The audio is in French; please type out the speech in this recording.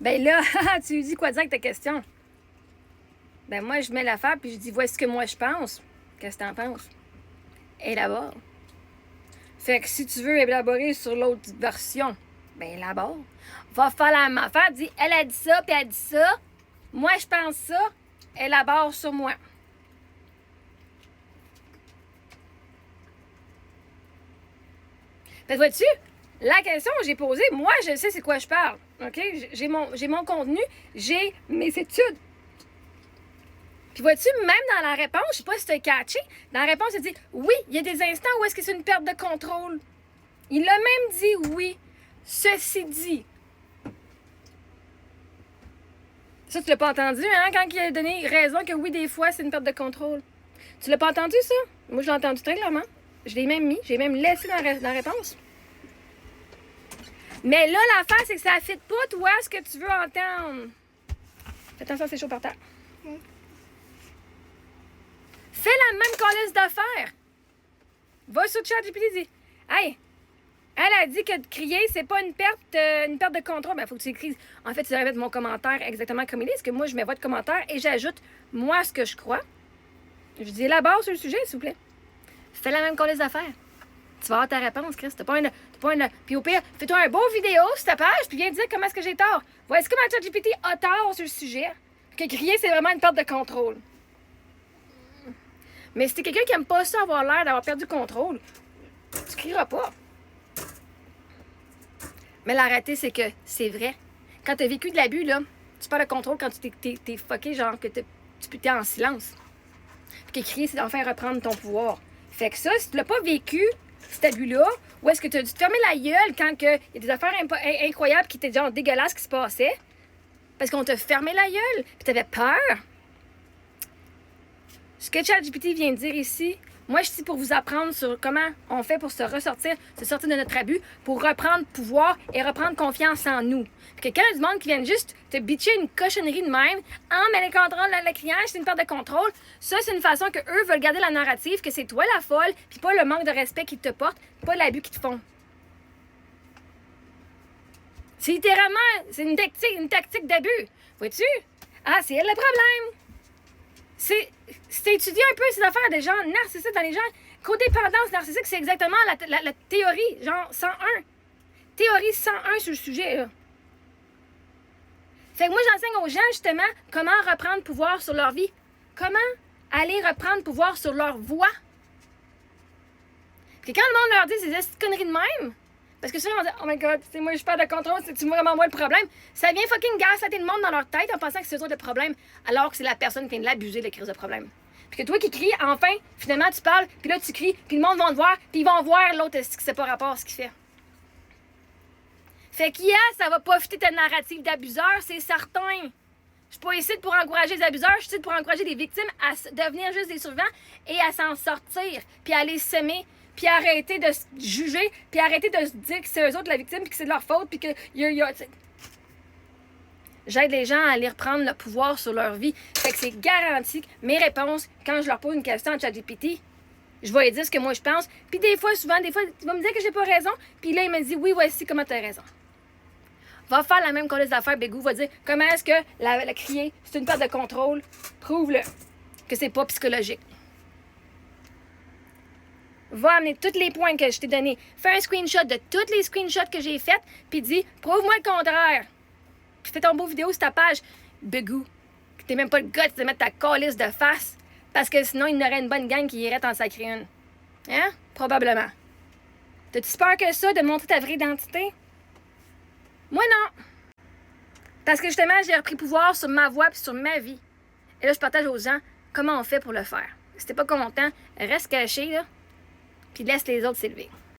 Ben là, tu lui dis quoi dire avec ta question? Ben moi, je mets l'affaire, puis je dis, voici ce que moi je pense. Qu'est-ce que t'en penses? Élabore. Fait que si tu veux élaborer sur l'autre version, ben élabore. Va faire la même affaire, dis, elle a dit ça, puis elle a dit ça. Moi, je pense ça. Élabore sur moi. Fait que vois-tu, la question que j'ai posée, moi, je sais c'est quoi je parle. OK? J'ai mon contenu, j'ai mes études. Puis vois-tu, même dans la réponse, je sais pas si tu as catché, dans la réponse, il dit oui, il y a des instants où est-ce que c'est une perte de contrôle. Il a même dit oui. Ceci dit. Ça, tu l'as pas entendu, hein, quand il a donné raison que oui, des fois, c'est une perte de contrôle. Tu l'as pas entendu, ça? Moi, je l'ai entendu très clairement. Je l'ai même mis, j'ai même laissé dans la réponse. Mais là, l'affaire, c'est que ça ne fit pas, toi, ce que tu veux entendre. Fais attention, c'est chaud par terre. Fais la même calice d'affaires. Va sur ChatGPT et dis hey, elle a dit que de crier, c'est pas une perte de contrôle. Ben, faut que tu écrives. En fait, tu devrais mettre mon commentaire exactement comme il est. Parce que moi, je mets votre commentaire et j'ajoute, moi, ce que je crois. Je dis élabore sur le sujet, s'il vous plaît. Fais la même calice d'affaires. Tu vas avoir ta réponse, Chris. T'as pas une. Puis au pire, fais-toi un beau vidéo sur ta page, puis viens dire comment est-ce que j'ai tort. Voici comment ChatGPT a tort sur le sujet. Que crier, c'est vraiment une perte de contrôle. Mais si t'es quelqu'un qui aime pas ça avoir l'air d'avoir perdu le contrôle, tu crieras pas. Mais la réalité, c'est que c'est vrai. Quand t'as vécu de l'abus, là, tu perds le contrôle quand tu t'es fucké, genre que t'es en silence. Puis que crier, c'est d'enfin reprendre ton pouvoir. Fait que ça, si tu l'as pas vécu, cet abus-là, ou est-ce que tu as dû te fermer la gueule quand il y a des affaires incroyables qui étaient genre dégueulasses qui se passaient? Parce qu'on t'a fermé la gueule, puis t'avais peur. Ce que ChatGPT vient de dire ici, moi, je suis ici pour vous apprendre sur comment on fait pour se sortir de notre abus, pour reprendre pouvoir et reprendre confiance en nous. Puis que quand il y a du monde qui vient juste te bitcher une cochonnerie de même, mais le contrôle, le client, c'est une perte de contrôle, ça, c'est une façon que eux veulent garder la narrative, que c'est toi la folle, puis pas le manque de respect qu'ils te portent, pas l'abus qu'ils te font. C'est littéralement, c'est une tactique d'abus. Vois-tu? Ah, c'est elle le problème. C'est étudier un peu ces affaires des gens narcissiques dans les gens. Codépendance narcissique, c'est exactement la théorie, genre 101. Théorie 101 sur le sujet, là. Fait que moi, j'enseigne aux gens, justement, comment reprendre pouvoir sur leur vie. Comment aller reprendre pouvoir sur leur voix. Puis quand le monde leur dit ces conneries de même, parce que souvent, ils vont dire « Oh my God, c'est moi, je perds de contrôle, c'est vraiment moi le problème. » Ça vient fucking gaslighter le monde dans leur tête en pensant que c'est eux le problème, alors que c'est la personne qui vient de l'abuser, de crise de problème. Puis que toi qui cries, enfin, finalement, tu parles, puis là, tu cries, puis le monde va te voir, puis ils vont voir l'autre, ce que c'est pas rapport à ce qu'il fait. Fait qu'il y a, ça va profiter de ta narrative d'abuseur, c'est certain. Je suis pas ici pour encourager les abuseurs, je suis ici pour encourager les victimes à devenir juste des survivants et à s'en sortir, puis à les semer, puis arrêter de se juger, puis arrêter de se dire que c'est eux autres la victime, puis que c'est de leur faute, puis que j'aide les gens à aller reprendre le pouvoir sur leur vie. Fait que c'est garanti que mes réponses, quand je leur pose une question à ChatGPT, je vais lui dire ce que moi je pense. Puis des fois, il va me dire que j'ai pas raison, puis là, il me dit oui, voici comment tu as raison. Va faire la même colise d'affaires, Bégou, va dire comment est-ce que la crier, c'est une perte de contrôle. Prouve-le que c'est pas psychologique. Va amener tous les points que je t'ai donnés. Fais un screenshot de tous les screenshots que j'ai faits, puis dis, prouve-moi le contraire. Puis fais ton beau vidéo sur ta page, Bégou, que t'es même pas le gars de mettre ta calice de face, parce que sinon, il y aurait une bonne gang qui irait t'en sacrer une. Hein? Probablement. T'as-tu peur que ça, de montrer ta vraie identité? Moi, non. Parce que justement, j'ai repris pouvoir sur ma voix et sur ma vie. Et là, je partage aux gens comment on fait pour le faire. Si t'es pas content, reste caché, là, puis laisse les autres s'élever.